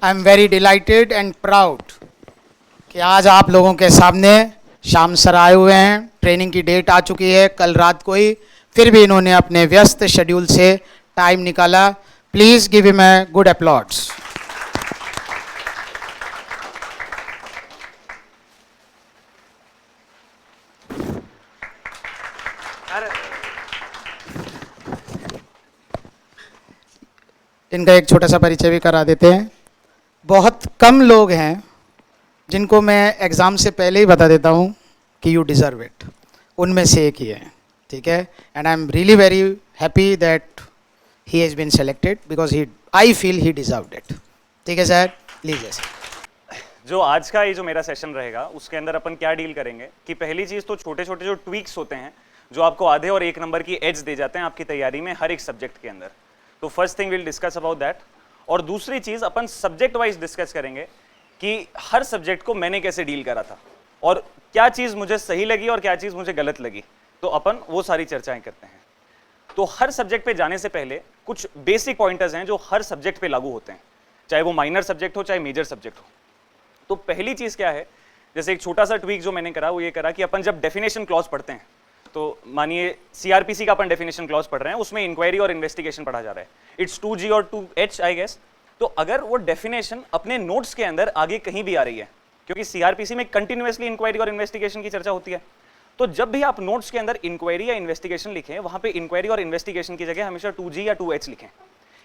I am very delighted and proud कि आज आप लोगों के सामने श्याम सर आए हुए हैं। ट्रेनिंग की डेट आ चुकी है कल रात को ही, फिर भी इन्होंने अपने व्यस्त शेड्यूल से टाइम निकाला। Please give him a good applause. इनका एक छोटा सा परिचय भी करा देते हैं। बहुत कम लोग हैं जिनको मैं एग्ज़ाम से पहले ही बता देता हूँ कि यू डिज़र्व इट, उनमें से एक ही है, ठीक है। And I am really very happy that he has been selected because he I feel he deserved it. ठीक है सर, लीजिए सर। जो आज का ये जो मेरा सेशन रहेगा उसके अंदर अपन क्या डील करेंगे कि पहली चीज़ तो छोटे छोटे जो ट्वीक्स होते हैं जो आपको आधे और एक नंबर की एज दे जाते हैं आपकी तैयारी में हर एक सब्जेक्ट के अंदर। तो first thing will discuss about that. और दूसरी चीज़ अपन सब्जेक्ट वाइज डिस्कस करेंगे कि हर सब्जेक्ट को मैंने कैसे डील करा था और क्या चीज़ मुझे सही लगी और क्या चीज़ मुझे गलत लगी, तो अपन वो सारी चर्चाएं करते हैं। तो हर सब्जेक्ट पे जाने से पहले कुछ बेसिक पॉइंटर्स हैं जो हर सब्जेक्ट पे लागू होते हैं, चाहे वो माइनर सब्जेक्ट हो चाहे मेजर सब्जेक्ट हो। तो पहली चीज़ क्या है, जैसे एक छोटा सा ट्वीक जो मैंने करा वो ये करा कि अपन जब डेफिनेशन क्लॉज पढ़ते हैं, तो मानिए सीआरपीसी का अपन डेफिनेशन क्लॉज पढ़ रहे हैं, उसमें इंक्वायरी और इन्वेस्टिगेशन पढ़ा जा रहा है। इट्स 2G और 2H आई गेस। तो अगर वो डेफिनेशन अपने नोट्स के अंदर आगे कहीं भी आ रही है, क्योंकि सीआरपीसी में कंटिन्यूअसली इंक्वायरी और इन्वेस्टिगेशन की चर्चा होती है, तो जब भी आप नोट्स के अंदर इंक्वायरी या इन्वेस्टिगेशन लिखें, वहां पे इंक्वायरी और इन्वेस्टिगेशन की जगह हमेशा 2G या 2H लिखें,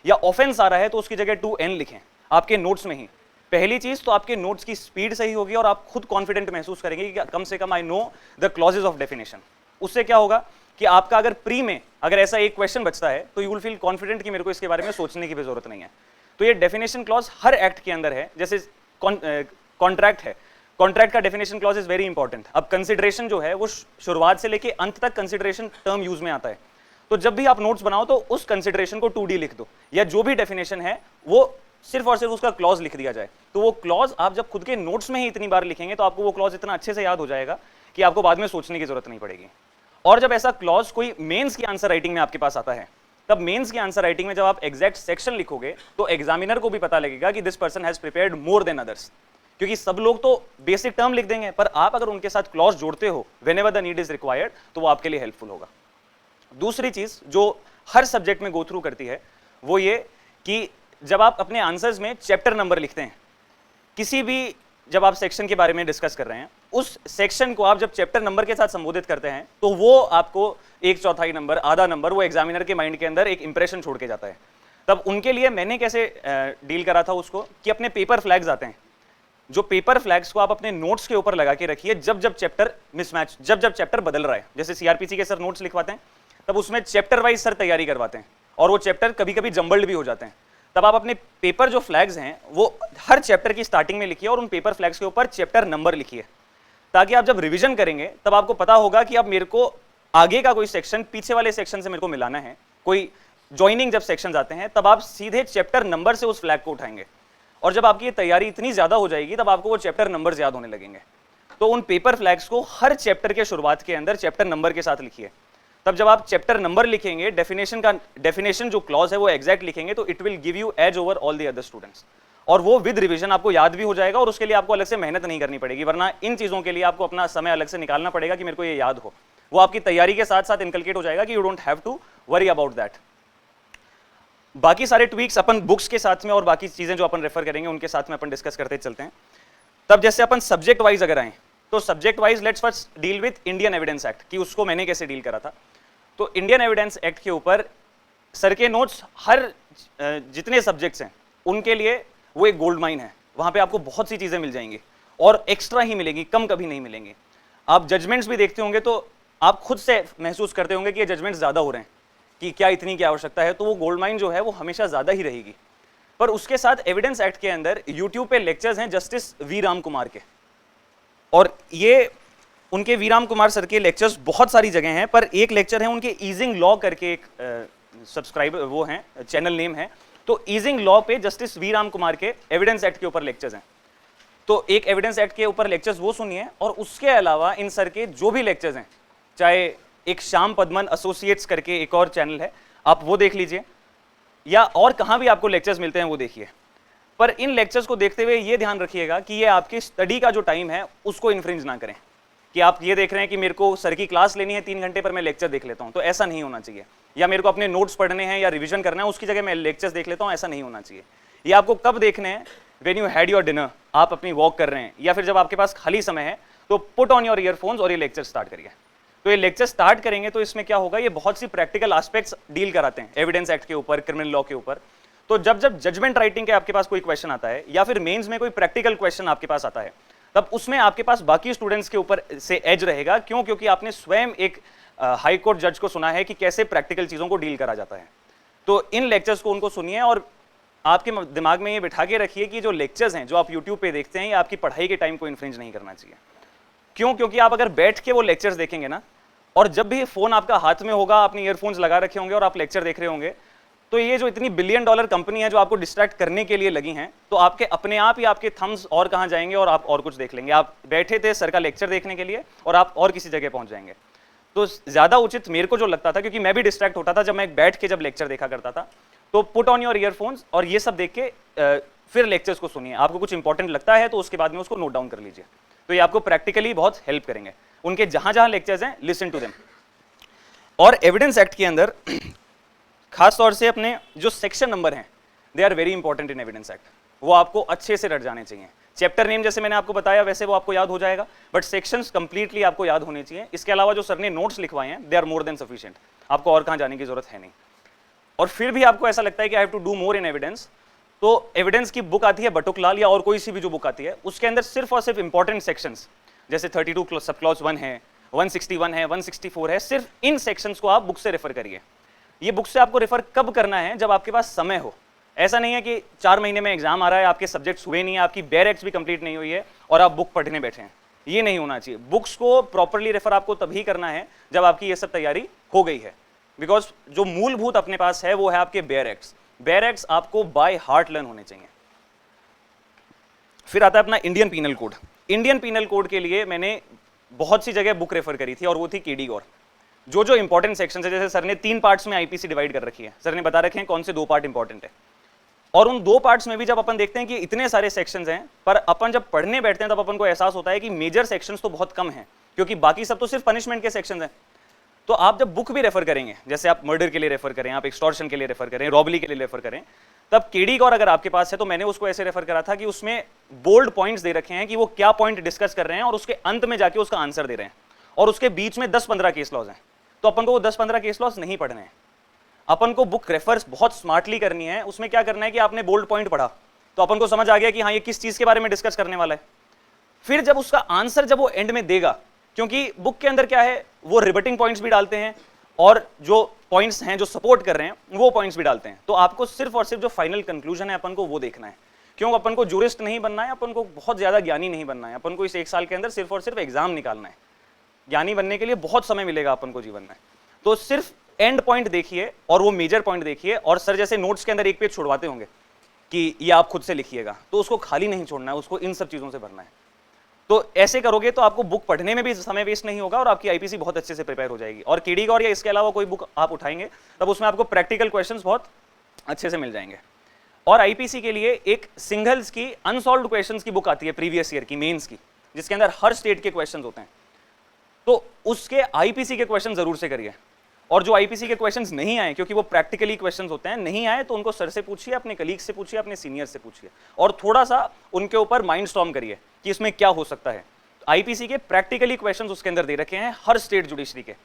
या ऑफेंस आ रहा है तो उसकी जगह 2N लिखें आपके नोट्स में ही। पहली चीज तो आपके नोट्स की स्पीड सही होगी और आप खुद कॉन्फिडेंट महसूस करेंगे कि कम से कम I know the clauses of definition. उससे क्या होगा कि आपका अगर प्री में अगर ऐसा एक क्वेश्चन बचता है तो यू विल फील कॉन्फिडेंट कि मेरे को इसके बारे में सोचने की भी जरूरत नहीं है। तो ये डेफिनेशन क्लॉज हर एक्ट के अंदर है। जैसे कॉन्ट्रैक्ट है, कॉन्ट्रैक्ट का definition clause is very important. अब कंसिडरेशन जो है वो शुरुआत से लेके अंत तक कंसिडरेशन टर्म यूज में आता है। तो जब भी आप नोट्स बनाओ तो उस कंसिडरेशन को 2D लिख दो, या जो भी डेफिनेशन है वो सिर्फ और सिर्फ उसका क्लॉज लिख दिया जाए। तो वो क्लॉज आप जब खुद के नोट्स में ही इतनी बार लिखेंगे तो आपको वो क्लॉज इतना अच्छे से याद हो जाएगा कि आपको बाद में सोचने की जरूरत नहीं पड़ेगी। और जब ऐसा क्लॉज कोई मेंस की आंसर राइटिंग में आपके पास आता है, तब मेंस की आंसर राइटिंग में जब आप एग्जैक्ट सेक्शन लिखोगे तो एग्जामिनर को भी पता लगेगा कि this person has prepared more than others. क्योंकि सब लोग तो बेसिक टर्म लिख देंगे, पर आप अगर उनके साथ क्लॉज जोड़ते हो whenever the need is required, तो वो आपके लिए हेल्पफुल होगा। दूसरी चीज जो हर सब्जेक्ट में गो थ्रू करती है वो ये कि जब आप अपने आंसर्स में चैप्टर नंबर लिखते हैं, किसी भी जब आप सेक्शन के बारे में डिस्कस कर रहे हैं, उस सेक्शन को आप जब चैप्टर नंबर के साथ संबोधित करते हैं तो वो आपको 1/4 नंबर, आधा नंबर, वो एग्जामिनर के माइंड के अंदर एक इंप्रेशन छोड़ के जाता है। तब उनके लिए मैंने कैसे डील करा था उसको कि अपने पेपर फ्लैग्स आते हैं, जो पेपर फ्लैग्स को आप अपने नोट्स के ऊपर लगा के रखिए। जब जब चैप्टर मिसमैच, जब जब चैप्टर बदल रहा है, जैसे सीआरपीसी के सर नोट्स लिखवाते हैं तब उसमें चैप्टर वाइज सर तैयारी करवाते हैं और वो चैप्टर कभी कभी जंबल्ड भी हो जाते हैं। तब आप अपने पेपर जो फ्लैग्स हैं वो हर चैप्टर की स्टार्टिंग में लिखिए और उन पेपर फ्लैग्स के ऊपर चैप्टर नंबर लिखिए, ताकि आप जब रिवीजन करेंगे तब आपको पता होगा कि अब मेरे को आगे का कोई सेक्शन पीछे वाले सेक्शन से मेरे को मिलाना है। कोई ज्वाइनिंग जब सेक्शन आते हैं तब आप सीधे चैप्टर नंबर से उस फ्लैग को उठाएंगे, और जब आपकी तैयारी इतनी ज्यादा हो जाएगी तब आपको वो चैप्टर नंबर याद होने लगेंगे। तो उन पेपर फ्लैग्स को हर चैप्टर के शुरुआत के अंदर चैप्टर नंबर के साथ लिखिए। तब जब आप चैप्टर नंबर लिखेंगे, डेफिनेशन जो क्लॉज है वो एग्जैक्ट लिखेंगे, तो it will give you edge over all the other students. और वो विद रिवीजन आपको याद भी हो जाएगा और उसके लिए आपको अलग से मेहनत नहीं करनी पड़ेगी, वरना इन चीजों के लिए आपको अपना समय अलग से निकालना पड़ेगा कि मेरे को ये याद हो। वो आपकी तैयारी के साथ साथ इनकलकेट हो जाएगा कि you don't have to worry about that. बाकी सारे ट्वीक्स अपन बुक्स के साथ में और बाकी चीजें जो अपन रेफर करेंगे उनके साथ में अपन डिस्कस करते चलते हैं। तब जैसे अपन सब्जेक्ट वाइज अगर आए तो subject wise let's first deal with Indian evidence act कि उसको मैंने कैसे डील करा था। तो इंडियन एविडेंस एक्ट के ऊपर सर के नोट्स हर जितने सब्जेक्ट्स हैं उनके लिए वो एक गोल्ड माइन है। वहाँ पे आपको बहुत सी चीज़ें मिल जाएंगी और एक्स्ट्रा ही मिलेंगी, कम कभी नहीं मिलेंगी। आप जजमेंट्स भी देखते होंगे तो आप खुद से महसूस करते होंगे कि ये जजमेंट्स ज़्यादा हो रहे हैं, कि क्या इतनी क्या आवश्यकता है, तो वो गोल्ड माइन जो है वो हमेशा ज़्यादा ही रहेगी। पर उसके साथ एविडेंस एक्ट के अंदर यूट्यूब पे लेक्चर्स हैं जस्टिस वी राम कुमार के, और ये उनके वी राम कुमार सर के लेक्चर्स बहुत सारी जगह हैं, पर एक लेक्चर है उनके ईजिंग लॉ करके, एक सब्सक्राइबर वो हैं, चैनल नेम है, तो ईजिंग लॉ पे जस्टिस वी राम कुमार के एविडेंस एक्ट के ऊपर लेक्चर्स हैं। तो एक एविडेंस एक्ट के ऊपर लेक्चर्स वो सुनिए, और उसके अलावा इन सर के जो भी लेक्चर्स हैं, चाहे एक श्याम पद्मन एसोसिएट्स करके एक और चैनल है, आप वो देख लीजिए, या और कहाँ भी आपको लेक्चर्स मिलते हैं वो देखिए। पर इन लेक्चर्स को देखते हुए ये ध्यान रखिएगा कि ये आपकी स्टडी का जो टाइम है उसको इन्फ्रिंज ना करें, कि आप ये देख रहे हैं कि मेरे को सर की क्लास लेनी है 3 घंटे पर मैं लेक्चर देख लेता हूं, तो ऐसा नहीं होना चाहिए। या मेरे को अपने नोट्स पढ़ने हैं या रिवीजन करना है, उसकी जगह मैं लेक्चर्स देख लेता हूं, ऐसा नहीं होना चाहिए। ये आपको कब देखने हैं? When you had your dinner, आप अपनी वॉक कर रहे हैं, या फिर जब आपके पास खाली समय है, तो पुट ऑन योर ईयरफोन्स और ये लेक्चर स्टार्ट करिए। तो ये लेक्चर स्टार्ट करेंगे तो इसमें क्या होगा, ये बहुत सी प्रैक्टिकल एस्पेक्ट्स डील कराते हैं एविडेंस एक्ट के ऊपर, क्रिमिनल लॉ के ऊपर। तो जब जब जजमेंट राइटिंग के आपके पास कोई क्वेश्चन आता है या फिर मेंस में कोई प्रैक्टिकल क्वेश्चन आपके पास आता है, तब उसमें आपके पास बाकी स्टूडेंट्स के ऊपर से एज रहेगा। क्यों? क्योंकि आपने स्वयं एक हाई कोर्ट जज को सुना है कि कैसे प्रैक्टिकल चीजों को डील करा जाता है। तो इन लेक्चर्स को उनको सुनिए और आपके दिमाग में ये बिठा के रखिए कि जो लेक्चर्स हैं जो आप यूट्यूब पे देखते हैं, ये आपकी पढ़ाई के टाइम को इन्फ्रिंज नहीं करना चाहिए। क्यों? क्योंकि आप अगर बैठ के वो लेक्चर्स देखेंगे ना, और जब भी फोन आपका हाथ में होगा, आपने ईयरफोन्स लगा रखे होंगे और आप लेक्चर देख रहे होंगे, तो ये जो इतनी $1 बिलियन कंपनी है जो आपको डिस्ट्रैक्ट करने के लिए लगी हैं, तो आपके अपने आप ही आपके थम्स और कहाँ जाएंगे और आप और कुछ देख लेंगे। आप बैठे थे सर का लेक्चर देखने के लिए और आप और किसी जगह पहुंच जाएंगे। तो ज्यादा उचित मेरे को जो लगता था, क्योंकि मैं भी डिस्ट्रैक्ट होता था जब मैं बैठ के जब लेक्चर देखा करता था, तो पुट ऑन योर ईयरफोन्स और ये सब देख के फिर लेक्चर्स को सुनिए। आपको कुछ इंपॉर्टेंट लगता है तो उसके बाद में उसको नोट डाउन कर लीजिए, तो ये आपको प्रैक्टिकली बहुत हेल्प करेंगे। उनके जहां जहां लेक्चर्स हैं, लिसन टू देम। और एविडेंस एक्ट के अंदर खास तौर से अपने जो सेक्शन नंबर हैं, they are very important in evidence act. वो आपको अच्छे से रट जाने चाहिए। चैप्टर नेम जैसे मैंने आपको बताया वैसे वो आपको याद हो जाएगा, बट सेक्शंस कंप्लीटली आपको याद होने चाहिए। इसके अलावा जो सर ने नोट्स लिखवाए हैं, they are more than sufficient. आपको और कहाँ जाने की जरूरत है नहीं। और फिर भी आपको ऐसा लगता है कि I have to do more in evidence, तो एविडेंस की बुक आती है बटुकलाल या और कोई सी भी जो बुक आती है, उसके अंदर सिर्फ और सिर्फ इंपॉर्टेंट सेक्शंस जैसे 32 सब क्लॉज 1 है, 161 है, 164 है, सिर्फ इन सेक्शंस को आप बुक से रेफर करिए। ये बुक से आपको रेफर कब करना है? जब आपके पास समय हो। ऐसा नहीं है कि 4 महीने में एग्जाम आ रहा है, आपके सब्जेक्ट्स हुए नहीं है, आपकी बेयर एक्ट्स भी कंप्लीट नहीं हुई है और आप बुक पढ़ने बैठे हैं। ये नहीं होना चाहिए। बुक्स को प्रॉपरली रेफर आपको तभी करना है जब आपकी ये सब तैयारी हो गई है, बिकॉज जो मूलभूत अपने पास है वो है आपके बेयर एक्ट्स। बेयर एक्ट्स आपको बाय हार्ट लर्न होने चाहिए। फिर आता है अपना Indian penal code. Indian penal code के लिए मैंने बहुत सी जगह बुक रेफर करी थी और वो थी केडी गौर। जो जो इंपॉर्टेंट सेक्शन है, जैसे सर ने 3 पार्ट्स में आईपीसी डिवाइड कर रखी है, सर ने बता रखे हैं कौन से 2 पार्ट इंपॉर्टेंट है। और उन 2 पार्ट्स में भी जब अपन देखते हैं कि इतने सारे सेक्शंस हैं, पर अपन जब पढ़ने बैठते हैं तब अपन को एहसास होता है कि मेजर सेक्शंस तो बहुत कम हैं, क्योंकि बाकी सब तो सिर्फ पनिशमेंट के सेक्शंस हैं। तो आप जब बुक भी रेफर करेंगे, जैसे आप मर्डर के लिए रेफर करें, आप एक्सटॉर्शन के लिए रेफर करें, रॉबरी के लिए रेफर करें, तब केडी गौर अगर आपके पास है तो मैंने उसको ऐसे रेफर करा था कि उसमें बोल्ड पॉइंट्स दे रखे हैं कि वो क्या पॉइंट डिस्कस कर रहे हैं और उसके अंत में जाके उसका आंसर दे रहे हैं, और उसके बीच में 10-15 केस लॉज हैं। तो अपन को वो 10-15 केस लॉज नहीं पढ़ने हैं। अपन को बुक रेफर्स बहुत स्मार्टली करनी है। उसमें क्या करना है कि आपने बोल्ड पॉइंट पढ़ा तो अपन को समझ आ गया कि हाँ ये किस चीज के बारे में डिस्कस करने वाला है। फिर जब उसका आंसर जब वो एंड में देगा, क्योंकि बुक के अंदर क्या है, वो रिबटिंग पॉइंट्स भी डालते हैं और जो पॉइंट्स हैं जो सपोर्ट कर रहे हैं वो पॉइंट्स भी डालते हैं। तो आपको सिर्फ और सिर्फ जो फाइनल कंक्लूजन है अपन को वो देखना है। क्यों? अपन को जूरिस्ट नहीं बनना है, अपन को बहुत ज्यादा ज्ञानी नहीं बनना है। अपन को इस 1 साल के अंदर सिर्फ और सिर्फ एग्जाम निकालना है। ज्ञानी बनने के लिए बहुत समय मिलेगा अपन को जीवन में। तो सिर्फ एंड पॉइंट देखिए और वो मेजर पॉइंट देखिए। और सर जैसे नोट्स के अंदर 1 पेज छुड़वाते होंगे कि ये आप खुद से लिखिएगा, तो उसको खाली नहीं छोड़ना है, उसको इन सब चीजों से भरना है। तो ऐसे करोगे तो आपको बुक पढ़ने में भी समय वेस्ट नहीं होगा और आपकी आईपीसी बहुत अच्छे से प्रिपेयर हो जाएगी। और केडी गौर या इसके अलावा कोई बुक आप उठाएंगे तब उसमें आपको प्रैक्टिकल क्वेश्चंस बहुत अच्छे से मिल जाएंगे। और आईपीसी के लिए एक सिंगल्स की अनसॉल्व्ड क्वेश्चंस की बुक आती है प्रीवियस ईयर की, मेंस की, जिसके अंदर हर स्टेट के क्वेश्चंस होते हैं। तो उसके आईपीसी के क्वेश्चन जरूर से करिए। और जो आईपीसी के क्वेश्चंस नहीं आए, क्योंकि वो प्रैक्टिकली क्वेश्चंस होते हैं, नहीं आए तो उनको सर से पूछिए, अपने कलीग से पूछिए, अपने सीनियर से पूछिए और थोड़ा सा उनके ऊपर माइंड स्टॉर्म करिए कि इसमें क्या हो सकता है। आईपीसी के प्रैक्टिकली क्वेश्चंस उसके अंदर दे रखे हैं हर स्टेट जुडिशरी के।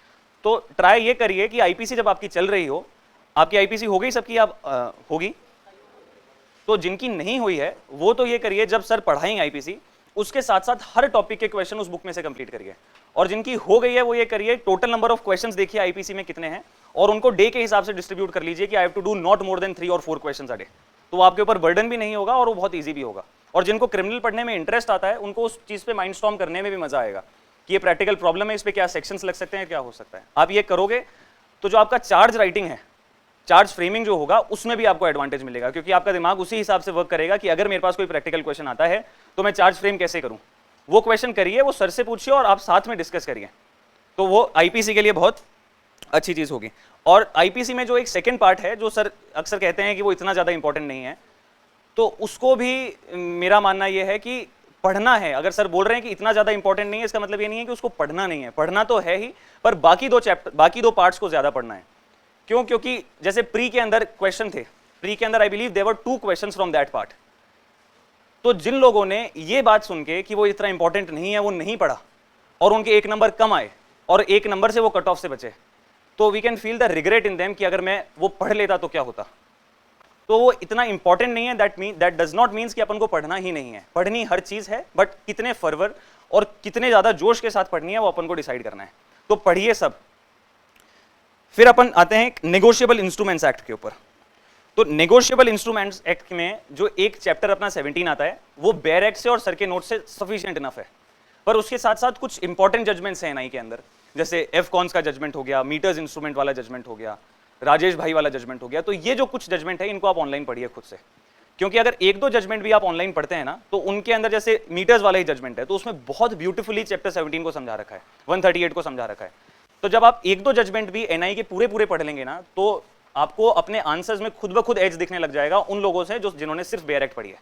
तो ट्राई ये करिए कि आईपीसी जब आपकी चल रही हो, आपकी आईपीसी हो गई सबकी, आप होगी, तो जिनकी नहीं हुई है वो तो ये करिए जब सर पढ़ाएंगे आईपीसी उसके साथ साथ हर टॉपिक के क्वेश्चन उस बुक में से कंप्लीट करिए। और जिनकी हो गई है वो ये करिए टोटल नंबर ऑफ क्वेश्चंस देखिए आईपीसी में कितने हैं और उनको डे के हिसाब से डिस्ट्रीब्यूट कर लीजिए कि I have to do not more than 3 और 4 क्वेश्चंस अ डे। तो वो आपके ऊपर बर्डन भी नहीं होगा और वो बहुत ईजी भी होगा। और जिनको क्रिमिनल पढ़ने में इंटरेस्ट आता है उनको उस चीज पे माइंड स्टॉर्म करने में भी मजा आएगा कि ये प्रैक्टिकल प्रॉब्लम है, इस पे क्या सेक्शंस लग सकते हैं, क्या हो सकता है। आप ये करोगे तो जो आपका चार्ज राइटिंग है, चार्ज फ्रेमिंग जो होगा, उसमें भी आपको एडवांटेज मिलेगा, क्योंकि आपका दिमाग उसी हिसाब से वर्क करेगा कि अगर मेरे पास कोई प्रैक्टिकल क्वेश्चन आता है तो मैं चार्ज फ्रेम कैसे करूं। वो क्वेश्चन करिए, वो सर से पूछिए और आप साथ में डिस्कस करिए, तो वो आईपीसी के लिए बहुत अच्छी चीज होगी। और आईपीसी में जो एक सेकंड पार्ट है जो सर अक्सर कहते हैं कि वो इतना ज्यादा इंपॉर्टेंट नहीं है, तो उसको भी मेरा मानना यह है कि पढ़ना है। अगर सर बोल रहे हैं कि इतना ज़्यादा इंपॉर्टेंट नहीं है, इसका मतलब ये नहीं है कि उसको पढ़ना नहीं है, पढ़ना तो है ही, पर बाकी दो पार्ट्स को ज़्यादा पढ़ना है। क्यों? क्योंकि जैसे प्री के अंदर क्वेश्चन थे, प्री के अंदर I believe there were 2 questions from that part. तो जिन लोगों ने ये बात सुन के कि वो इतना इंपॉर्टेंट नहीं है वो नहीं पढ़ा और उनके 1 नंबर कम आए और 1 नंबर से वो कट ऑफ से बचे, तो we can feel the regret in them कि अगर मैं वो पढ़ लेता तो क्या होता। तो वो इतना इंपॉर्टेंट नहीं है, दैट डज नॉट मीन्स कि अपन को पढ़ना ही नहीं है, पढ़नी हर चीज है, बट कितने फर्वर और कितने ज्यादा जोश के साथ पढ़नी है वो अपन को डिसाइड करना है। तो पढ़िए सब। फिर अपन आते हैं नेगोशिएबल इंस्ट्रूमेंट्स एक्ट के ऊपर। तो नेगोशिएबल इंस्ट्रूमेंट्स एक्ट में जो एक चैप्टर अपना 17 आता है वो बेयर एक्ट से और सर के नोट से सफिशिएंट इनफ है, पर उसके साथ साथ कुछ इंपॉर्टेंट जजमेंट्स हैं एनआई के अंदर, जैसे एफ कॉन्स का जजमेंट हो गया, मीटर्स इंस्ट्रूमेंट वाला जजमेंट हो गया, राजेश भाई वाला जजमेंट हो गया। तो ये जो कुछ जजमेंट है इनको आप ऑनलाइन पढ़िए खुद से, क्योंकि अगर 1-2 जजमेंट भी आप ऑनलाइन पढ़ते हैं ना तो उनके अंदर जैसे मीटर्स वाला ही जजमेंट है तो उसमें बहुत ब्यूटीफुली चैप्टर 17 को समझा रखा है, 138 को समझा रखा है। तो जब आप 1-2 जजमेंट भी एनआई के पूरे पढ़ लेंगे ना तो आपको अपने आंसर्स में खुद ब खुद एज दिखने लग जाएगा उन लोगों से जिन्होंने सिर्फ बेयर एक्ट पढ़ी है।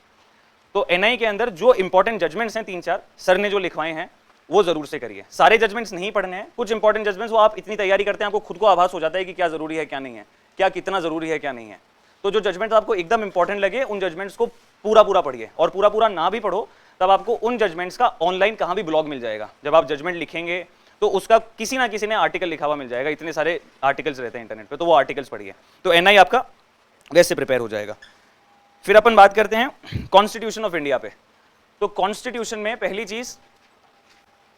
तो एनआई के अंदर जो इंपॉर्टेंट जजमेंट्स हैं 3-4 सर ने जो लिखवाए हैं वो जरूर से करिए। सारे जजमेंट्स नहीं पढ़ने हैं, कुछ इंपॉर्टेंट जजमेंट्स वो आप इतनी तैयारी करते हैं आपको खुद को आभास हो जाता है कि क्या जरूरी है क्या नहीं है, क्या कितना जरूरी है क्या नहीं है। तो जो जजमेंट आपको एकदम इंपॉर्टेंट लगे उन जजमेंट्स को पूरा पढ़िए, और पूरा ना भी पढ़ो तब आपको उन जजमेंट्स का ऑनलाइन कहाँ भी ब्लॉग मिल जाएगा। जब आप जजमेंट लिखेंगे तो उसका किसी ना किसी ने आर्टिकल लिखा हुआ मिल जाएगा, इतने सारे आर्टिकल्स रहते हैं इंटरनेट पे, तो वो आर्टिकल्स पढ़िए तो एनआई आपका वैसे प्रिपेयर हो जाएगा। फिर अपन बात करते हैं कॉन्स्टिट्यूशन ऑफ इंडिया पे। तो कॉन्स्टिट्यूशन में पहली चीज,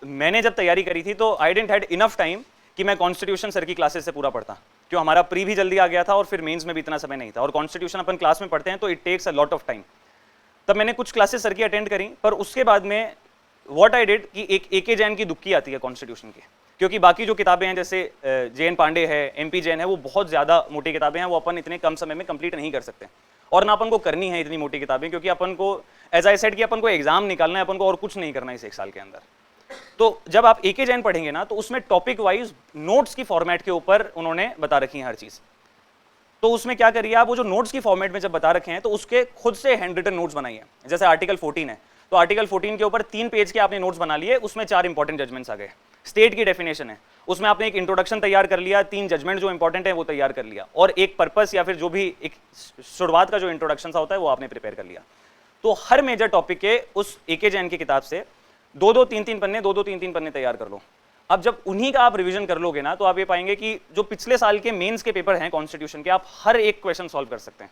मैंने जब तैयारी करी थी तो आई डेंट हैड इनफ टाइम कि मैं कॉन्स्टिट्यूशन सर की क्लासेस से पूरा पढ़ता, क्यों हमारा प्री भी जल्दी आ गया था और फिर मेंस में भी इतना समय नहीं था, और कॉन्स्टिट्यूशन अपन क्लास में पढ़ते हैं तो it takes a lot of time. तब मैंने कुछ क्लासेस सर की अटेंड करी, पर उसके बाद में व्हाट आई डिड कि एक ए.के. जैन की दुक्की आती है कॉन्स्टिट्यूशन की, क्योंकि बाकी जो किताबें हैं जैसे जे.एन. पांडे है, एम.पी. जैन है, वो बहुत ज़्यादा मोटी किताबें हैं, वो अपन इतने कम समय में कंप्लीट नहीं कर सकते, और ना अपन को करनी है इतनी मोटी किताबें, क्योंकि अपन को एज आई सेड कि अपन को एग्जाम निकालना है, अपन को और कुछ नहीं करना है इस 1 साल के अंदर। तो जब आप ए.के. जैन पढ़ेंगे ना तो उसमें टॉपिक वाइज नोट्स की फॉर्मेट के ऊपर उन्होंने बता रखी है हर चीज़। तो उसमें क्या करिए आप, वो जो नोट्स की फॉर्मेट में जब बता रखे हैं तो उसके खुद से हैंड रिटन नोट्स बनाइए। जैसे आर्टिकल 14 है तो आर्टिकल 14 के ऊपर 3 पेज के आपने नोट्स बना लिए, उसमें 4 इंपॉर्टेंट जजमेंट्स आ गए। स्टेट की डेफिनेशन है, उसमें आपने एक इंट्रोडक्शन तैयार कर लिया, 3 जजमेंट जो इंपॉर्टेंट है वो तैयार कर लिया, और एक पर्पस या फिर जो भी एक शुरुआत का जो इंट्रोडक्शन सा होता है वो आपने प्रिपेयर कर लिया। तो हर मेजर टॉपिक के उस ए.के. जैन की किताब से 2-2, 3-3 पन्ने, 2-2, 3-3 पन्ने तैयार कर लो। अब जब उन्हीं का आप रिवीजन कर लोगे ना तो आप ये पाएंगे कि जो पिछले साल के मेंस के पेपर हैं कॉन्स्टिट्यूशन के, आप हर एक क्वेश्चन सॉल्व कर सकते हैं,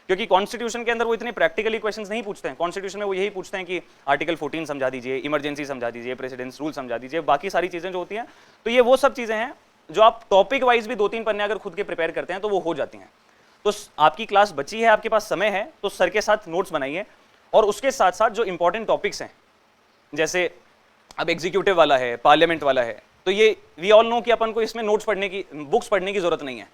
क्योंकि कॉन्स्टिट्यूशन के अंदर वो इतने प्रैक्टिकली क्वेश्चंस नहीं पूछते हैं। कॉन्स्टिट्यूशन में वो यही पूछते हैं कि आर्टिकल 14 समझा दीजिए, इमरजेंसी समझा दीजिए, प्रेसिडेंस रूल समझा दीजिए, बाकी सारी चीजें जो होती हैं। तो ये वो सब चीजें हैं जो आप टॉपिक वाइज भी 2-3 पन्ने अगर खुद के प्रिपेयर करते हैं तो वो हो जाती हैं। तो आपकी क्लास बची है, आपके पास समय है, तो सर के साथ नोट्स बनाइए, और उसके साथ साथ जो इंपॉर्टेंट टॉपिक्स हैं जैसे अब एग्जीक्यूटिव वाला है, पार्लियामेंट वाला है, तो ये वी ऑल नो कि अपन को इसमें नोट्स पढ़ने की, बुक्स पढ़ने की जरूरत नहीं है।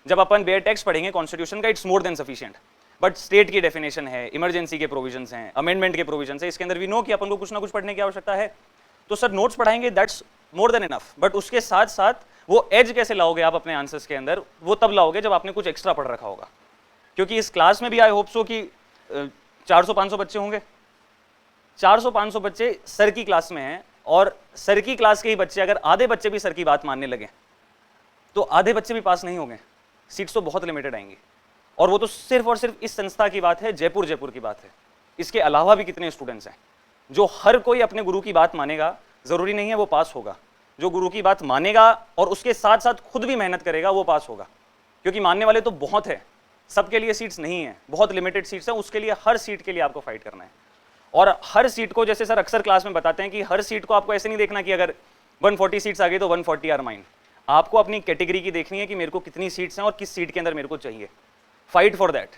जब अपन बेयर टेक्स्ट पढ़ेंगे कॉन्स्टिट्यूशन का, it's more than sufficient. But state की डेफिनेशन है, इमरजेंसी के प्रोविजंस हैं, अमेंडमेंट के प्रोविजंस है, इसके अंदर वी नो कि अपन को कुछ ना कुछ पढ़ने की आवश्यकता है, तो सर नोट्स पढ़ाएंगे, that's more than enough. But उसके साथ साथ वो एज कैसे लाओगे आप अपने आंसर्स के अंदर, वो तब लाओगे जब आपने कुछ एक्स्ट्रा पढ़ रखा होगा। क्योंकि इस क्लास में भी आई होप सो कि 400-500 बच्चे होंगे, 400-500 बच्चे सर की क्लास में हैं, और सर की क्लास के ही बच्चे अगर आधे बच्चे भी सर की बात मानने लगे तो आधे बच्चे भी पास नहीं होंगे, सीट्स तो बहुत लिमिटेड आएंगी। और वो तो सिर्फ और सिर्फ इस संस्था की बात है, जयपुर की बात है। इसके अलावा भी कितने स्टूडेंट्स हैं जो हर कोई अपने गुरु की बात मानेगा, जरूरी नहीं है वो पास होगा। जो गुरु की बात मानेगा और उसके साथ साथ खुद भी मेहनत करेगा वो पास होगा, क्योंकि मानने वाले तो बहुत है, सबके लिए सीट्स नहीं है, बहुत लिमिटेड सीट्स हैं, उसके लिए हर सीट के लिए आपको फाइट करना है। और हर सीट को, जैसे सर अक्सर क्लास में बताते हैं कि हर सीट को आपको ऐसे नहीं देखना कि अगर 140 सीट्स आ गई तो 140 आर माइन। आपको अपनी कैटेगरी की देखनी है कि मेरे को कितनी सीट्स हैं और किस सीट के अंदर मेरे को चाहिए। Fight for that.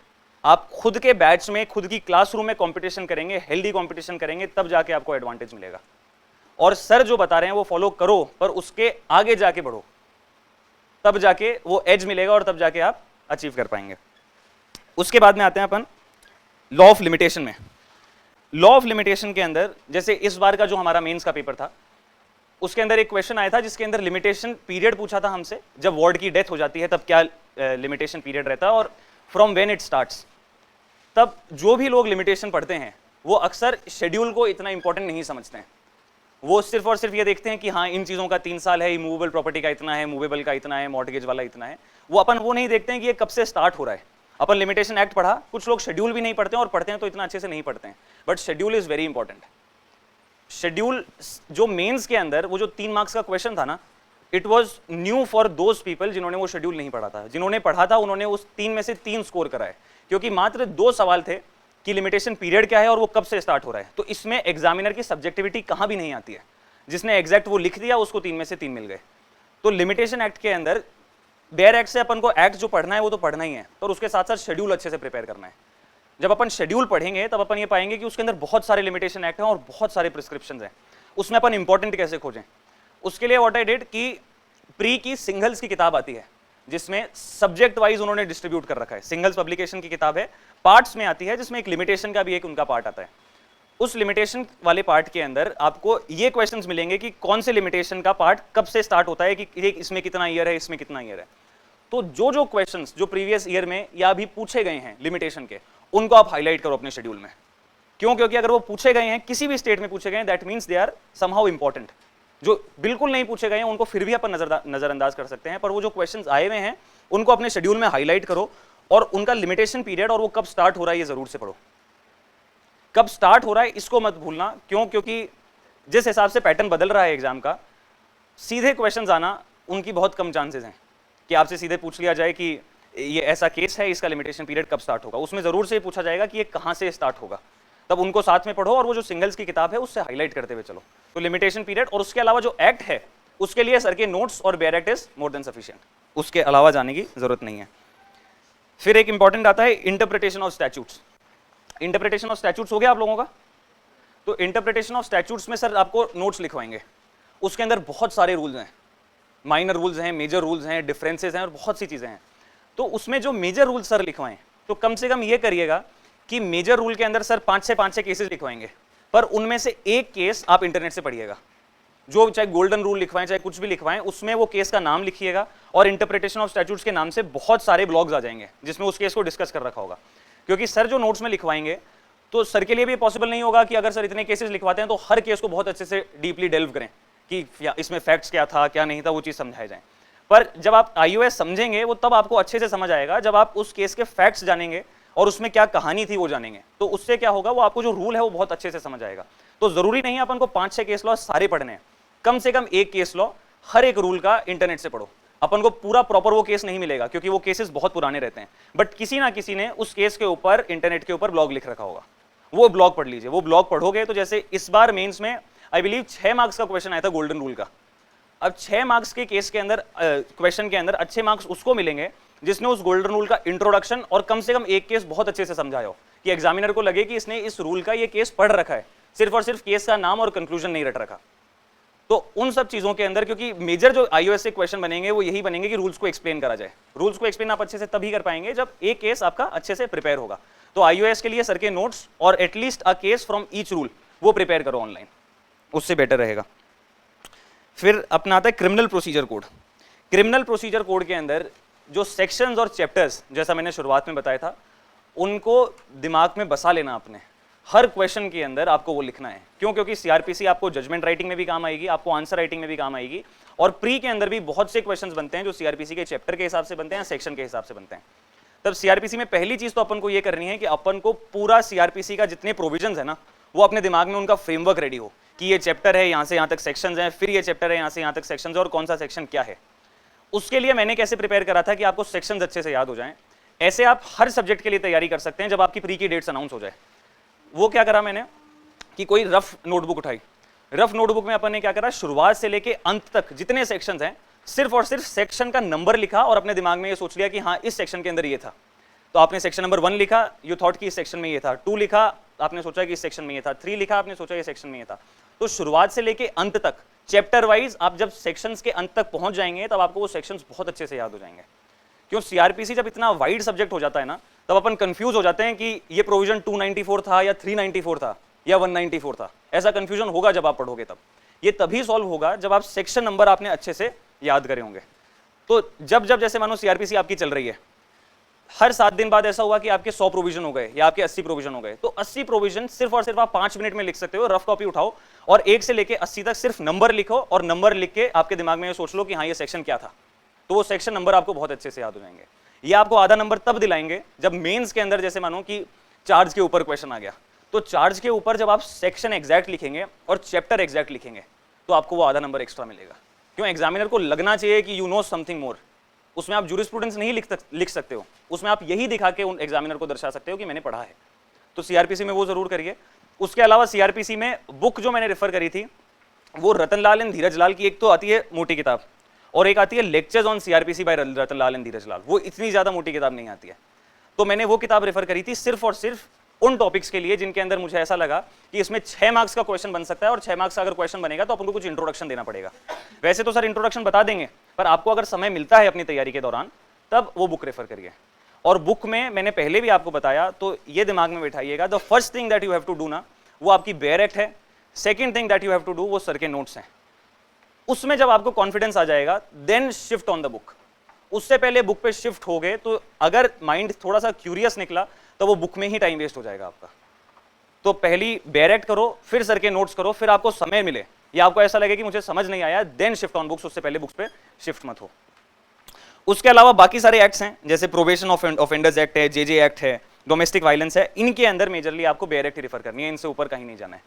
आप खुद के बैच में, खुद की क्लासरूम में कंपटीशन करेंगे, हेल्दी कंपटीशन करेंगे, तब जाके आपको एडवांटेज मिलेगा। और सर जो बता रहे हैं वो फॉलो करो, पर उसके आगे जाके बढ़ो, तब जाके वो एज मिलेगा और तब जाके आप अचीव कर पाएंगे। उसके बाद में आते हैं अपन लॉ ऑफ लिमिटेशन में। लॉ ऑफ लिमिटेशन के अंदर, जैसे इस बार का जो हमारा मेंस का पेपर था उसके अंदर एक क्वेश्चन आया था जिसके अंदर लिमिटेशन पीरियड पूछा था हमसे, जब वार्ड की डेथ हो जाती है तब क्या लिमिटेशन पीरियड रहता है और फ्रॉम व्हेन इट स्टार्ट्स। तब जो भी लोग लिमिटेशन पढ़ते हैं वो अक्सर शेड्यूल को इतना इंपॉर्टेंट नहीं समझते हैं। वो सिर्फ और सिर्फ ये देखते हैं कि हाँ इन चीज़ों का 3 साल है, इमूवेबल प्रॉपर्टी का इतना है, मूवेबल का इतना है, मॉर्टगेज वाला इतना है। वो नहीं देखते हैं कि ये कब से स्टार्ट हो रहा है। अपन लिमिटेशन एक्ट पढ़ा, कुछ लोग शेड्यूल भी नहीं पढ़ते हैं, और पढ़ते हैं तो इतना अच्छे से नहीं पढ़ते हैं। But schedule is very important. Schedule जो मेंस के अंदर वो जो 3 मार्क्स का क्वेश्चन था ना, it was new for those people जिन्होंने वो शेड्यूल नहीं पढ़ा था। जिन्होंने पढ़ा था उन्होंने उस 3 में से 3 स्कोर कराए, क्योंकि मात्र 2 सवाल थे कि लिमिटेशन पीरियड क्या है और वो कब से स्टार्ट हो रहा है। तो इसमें एग्जामिनर की सब्जेक्टिविटी कहाँ भी नहीं आती है। जिसने एग्जैक्ट वो लिख दिया उसको 3 में से 3 मिल गए। तो लिमिटेशन एक्ट के अंदर बेयर एक्ट से अपन को एक्ट जो पढ़ना है वो तो पढ़ना ही है, और उसके साथ साथ शेड्यूल अच्छे से प्रिपेयर करना है। जब अपन शेड्यूल पढ़ेंगे तब अपन ये पाएंगे कि उसके अंदर बहुत सारे लिमिटेशन एक्ट हैं और बहुत सारे प्रिस्क्रिप्शंस हैं। उसमें अपन इंपॉर्टेंट कैसे खोजें, उसके लिए व्हाट आई डिड कि प्री की सिंगल्स की किताब आती है जिसमें सब्जेक्ट वाइज उन्होंने डिस्ट्रीब्यूट कर रखा है। सिंगल्स पब्लिकेशन की किताब है, पार्ट्स में आती है, जिसमें एक लिमिटेशन का भी एक उनका पार्ट आता है। उस लिमिटेशन वाले पार्ट के अंदर आपको ये क्वेश्चंस मिलेंगे कि कौन से लिमिटेशन का पार्ट कब से स्टार्ट होता है, कि इसमें कितना ईयर है, इसमें कितना ईयर है। तो जो क्वेश्चंस जो प्रीवियस ईयर में या अभी पूछे गए हैं लिमिटेशन के, उनको आप हाईलाइट करो अपने शेड्यूल में। क्यों? क्योंकि अगर वो पूछे गए हैं, किसी भी स्टेट में पूछे गए हैं, that means they are somehow important. जो बिल्कुल नहीं पूछे गए हैं उनको फिर भी अपन नजरअंदाज कर सकते हैं, पर वो जो क्वेश्चंस आए हुए हैं उनको अपने शेड्यूल में हाईलाइट करो, और उनका लिमिटेशन पीरियड और वो कब स्टार्ट हो रहा है ये जरूर से पढ़ो। कब स्टार्ट हो रहा है इसको मत भूलना। क्यों? क्योंकि जिस हिसाब से पैटर्न बदल रहा है एग्जाम का, सीधे क्वेश्चंस आना उनकी बहुत कम चांसेस हैं कि आपसे सीधे पूछ लिया जाए कि ये ऐसा केस है, इसका लिमिटेशन पीरियड कब स्टार्ट होगा। उसमें जरूर से पूछा जाएगा कि ये कहाँ से स्टार्ट होगा। तब उनको साथ में पढ़ो और वो जो सिंगल्स की किताब है उससे हाईलाइट करते हुए चलो। तो लिमिटेशन पीरियड और उसके अलावा जो एक्ट है उसके लिए सर के नोट्स और bare act is more than sufficient, उसके अलावा जाने की जरूरत नहीं है। फिर एक इंपॉर्टेंट आता है interpretation of statutes. Interpretation of statutes हो गया आप लोगों का? तो इंटरप्रिटेशन ऑफ स्टैट्यूट्स में सर आपको नोट्स लिखवाएंगे। उसके अंदर बहुत सारे रूल्स हैं, माइनर रूल्स हैं, मेजर रूल्स हैं, डिफरेंसेस हैं और बहुत सी चीज़ें हैं। तो उसमें जो मेजर रूल्स सर लिखवाएं तो कम से कम ये करिएगा कि मेजर रूल के अंदर सर 5 से केसेस लिखवाएंगे, पर उनमें से एक केस आप इंटरनेट से पढ़िएगा। जो चाहे गोल्डन रूल लिखवाएं चाहे कुछ भी लिखवाएं, उसमें वो केस का नाम लिखिएगा, और इंटरप्रिटेशन ऑफ स्टैट्यूट्स के नाम से बहुत सारे ब्लॉग्स आ जाएंगे जिसमें उस केस को डिस्कस कर रखा होगा। क्योंकि सर जो नोट्स में लिखवाएंगे तो सर के लिए भी पॉसिबल नहीं होगा कि अगर सर इतने केसेस लिखवाते हैं तो हर केस को बहुत अच्छे से डीपली डेल्व करें कि इसमें फैक्ट्स क्या था क्या नहीं था, वो चीज़ समझाए जाए। पर जब आप IOS समझेंगे वो तब आपको अच्छे से समझ आएगा जब आप उस केस के फैक्ट्स जानेंगे और उसमें क्या कहानी थी वो जानेंगे। तो उससे क्या होगा, वो आपको जो रूल है वो बहुत अच्छे से समझ आएगा। तो जरूरी नहीं है अपन को 5-6 केस लॉ सारे पढ़ने हैं, कम से कम एक केस लॉ हर एक रूल का इंटरनेट से पढ़ो। अपन को पूरा प्रॉपर वो केस नहीं मिलेगा क्योंकि वो केसेस बहुत पुराने रहते हैं, बट किसी ना किसी ने उस केस के ऊपर इंटरनेट के ऊपर ब्लॉग लिख रखा होगा, वो ब्लॉग पढ़ लीजिए। वो ब्लॉग पढ़ोगे तो जैसे इस बार मेंस में आई बिलीव 6 मार्क्स का क्वेश्चन आया था गोल्डन रूल का। अब 6 मार्क्स के केस के अंदर क्वेश्चन के अंदर अच्छे मार्क्स उसको मिलेंगे जिसने उस गोल्डन रूल का इंट्रोडक्शन और कम से कम एक केस बहुत अच्छे से समझाया हो, कि एग्जामिनर को लगे कि इसने इस रूल का ये केस पढ़ रखा है, सिर्फ और सिर्फ केस का नाम और कंक्लूजन नहीं रट रखा। तो उन सब चीजों के अंदर, क्योंकि मेजर जो IOS से क्वेश्चन बनेंगे वो यही बनेंगे कि रूल्स को एक्सप्लेन करा जाए। रूल्स को एक्सप्लेन आप अच्छे से तभी कर पाएंगे जब एक केस आपका अच्छे से प्रिपेयर होगा। तो IOS के लिए सर के नोट्स और at least a case from each rule वो प्रिपेयर करो ऑनलाइन, उससे बेटर रहेगा। फिर अपना आता है criminal procedure code. Criminal procedure code के अंदर जो सेक्शंस और चैप्टर्स, जैसा मैंने शुरुआत में बताया था, उनको दिमाग में बसा लेना अपने। हर क्वेश्चन के अंदर आपको वो लिखना है। क्यों? क्योंकि CRPC आपको जजमेंट राइटिंग में भी काम आएगी, आपको आंसर राइटिंग में भी काम आएगी, और प्री के अंदर भी बहुत से क्वेश्चंस बनते हैं जो CRPC के चैप्टर के हिसाब से बनते हैं, सेक्शन के हिसाब से बनते हैं। तब CRPC में पहली चीज तो अपन को ये करनी है कि अपन को पूरा CRPC का जितने प्रोविजंस है ना, वो अपने दिमाग में उनका फ्रेमवर्क रेडी हो कि ये चैप्टर है, यहाँ से यहाँ तक सेक्शंस हैं, फिर ये चैप्टर है, यहाँ से यहाँ तक सेक्शंस है, और कौन सा सेक्शन क्या है। उसके लिए मैंने कैसे प्रिपेयर करा था कि आपको सेक्शंस अच्छे से याद हो जाएं। ऐसे आप हर सब्जेक्ट के लिए तैयारी कर सकते हैं जब आपकी प्री की डेट्स अनाउंस हो जाए। वो क्या करा मैंने कि कोई रफ नोटबुक उठाई। रफ नोटबुक में अपन ने क्या करा, शुरुआत से लेके अंत तक जितने सेक्शंस हैं सिर्फ और सिर्फ सेक्शन का नंबर लिखा और अपने दिमाग में ये सोच लिया कि हाँ इस सेक्शन के अंदर ये था। तो आपने सेक्शन नंबर 1 लिखा, यू थॉट कि इस सेक्शन में ये था, 2 लिखा आपने सोचा कि इस सेक्शन में ये था, 3 लिखा आपने सोचा ये सेक्शन में ये था। तो शुरुआत से लेके अंत तक चैप्टर वाइज आप जब सेक्शंस के अंत तक पहुंच जाएंगे तब आपको वो सेक्शंस बहुत अच्छे से याद हो जाएंगे। क्यों? CRPC जब इतना वाइड सब्जेक्ट हो जाता है ना, तब अपन कंफ्यूज हो जाते हैं कि ये प्रोविजन 294 था या 394 था या 194 था। ऐसा कंफ्यूजन होगा जब आप पढ़ोगे। तब ये तभी सॉल्व होगा जब आप सेक्शन नंबर आपने अच्छे से याद करे होंगे। तो जब जैसे मानो CRPC आपकी चल रही है, हर 7 दिन बाद ऐसा हुआ कि आपके 100 प्रोविजन हो गए या आपके 80 प्रोविजन हो गए, तो 80 प्रोविजन सिर्फ और सिर्फ आप 5 मिनट में लिख सकते हो। रफ कॉपी उठाओ और 1 से लेके 80 तक सिर्फ नंबर लिखो और नंबर लिख के आपके दिमाग में ये सोच लो कि हाँ ये सेक्शन क्या था, तो वो सेक्शन नंबर आपको बहुत अच्छे से याद हो जाएंगे। ये आपको आधा नंबर तब दिलाएंगे जब मेंस के अंदर जैसे मानो कि चार्ज के ऊपर क्वेश्चन आ गया, तो चार्ज के ऊपर जब आप सेक्शन एग्जैक्ट लिखेंगे और चैप्टर एग्जैक्ट लिखेंगे तो आपको वो आधा नंबर एक्स्ट्रा मिलेगा। क्यों? एग्जामिनर को लगना चाहिए कि यू नो समथिंग मोर। उसमें आप जूरिस्प्रूडेंस नहीं लिख सकते हो, उसमें आप यही दिखा के उन एग्जामिनर को दर्शा सकते हो कि मैंने पढ़ा है। तो सीआरपीसी में वो जरूर करिए। उसके अलावा सीआरपीसी में बुक जो मैंने रेफर करी थी वो रतनलाल एंड धीरज लाल की, एक तो आती है मोटी किताब और एक आती है lectures on CrPC by Ratanlal and Dhirajlal. वो इतनी ज्यादा मोटी किताब नहीं आती है, तो मैंने वो किताब रेफर करी थी सिर्फ और सिर्फ उन टॉपिक्स के लिए जिनके अंदर मुझे ऐसा लगा कि इसमें 6 मार्क्स का क्वेश्चन बन सकता है, और 6 मार्क्स का अगर क्वेश्चन बनेगा तो अपन को कुछ इंट्रोडक्शन देना पड़ेगा। वैसे तो सर इंट्रोडक्शन बता देंगे, पर आपको अगर समय मिलता है अपनी तैयारी के दौरान तब वो बुक रेफर करिए। और बुक में मैंने पहले भी आपको बताया, तो ये दिमाग में बैठाइएगा, the first thing that you have to do ना, वो आपकी बेयर एक्ट है। Second thing that you have to do वो सर के नोट्स हैं। उसमें जब आपको कॉन्फिडेंस आ जाएगा then shift on the book. उससे पहले बुक पे शिफ्ट हो गए तो अगर माइंड थोड़ा सा क्यूरियस निकला तो वो बुक में ही टाइम वेस्ट हो जाएगा आपका। तो पहली बेयर एक्ट करो, फिर सर के नोट्स करो, फिर आपको समय मिले या आपको ऐसा लगे कि मुझे समझ नहीं आया, देन शिफ्ट ऑन बुक्स। उससे पहले बुक्स पे शिफ्ट मत हो। उसके अलावा बाकी सारे एक्ट्स हैं, जैसे प्रोबेशन ऑफेंडर्स एक्ट है, जेजे एक्ट है, डोमेस्टिक वायलेंस है, इनके अंदर मेजरली आपको बेयर एक्ट रेफर करनी है, इनसे ऊपर कहीं नहीं जाना है।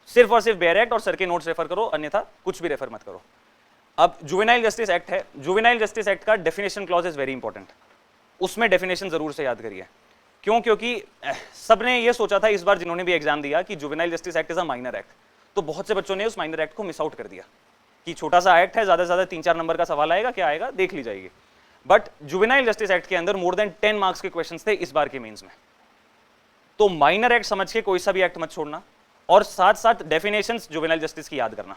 सिर्फ और सिर्फ बेयर एक्ट और सर के नोट्स रेफर करो, अन्यथा कुछ भी रेफर मत करो। अब जुवेनाइल जस्टिस एक्ट है, जुवेनाइल जस्टिस एक्ट का definition clause is very important. उसमें डेफिनेशन जरूर से याद करिए। क्यों? क्योंकि सबने ये सोचा था इस बार जिन्होंने भी एग्जाम दिया कि juvenile justice act is a minor act, तो बहुत से बच्चों ने उस माइनर एक्ट को मिस आउट कर दिया कि छोटा सा एक्ट है, ज्यादा से ज्यादा 3-4 नंबर का सवाल आएगा, क्या आएगा देख ली जाएगी। बट जुवेनाइल जस्टिस एक्ट के अंदर मोर देन 10 मार्क्स के क्वेश्चंस थे इस बार के मेंस में। तो माइनर एक्ट समझ के कोई सा भी एक्ट मत छोड़ना, और साथ साथ डेफिनेशंस जुवेनाइल जस्टिस की याद करना।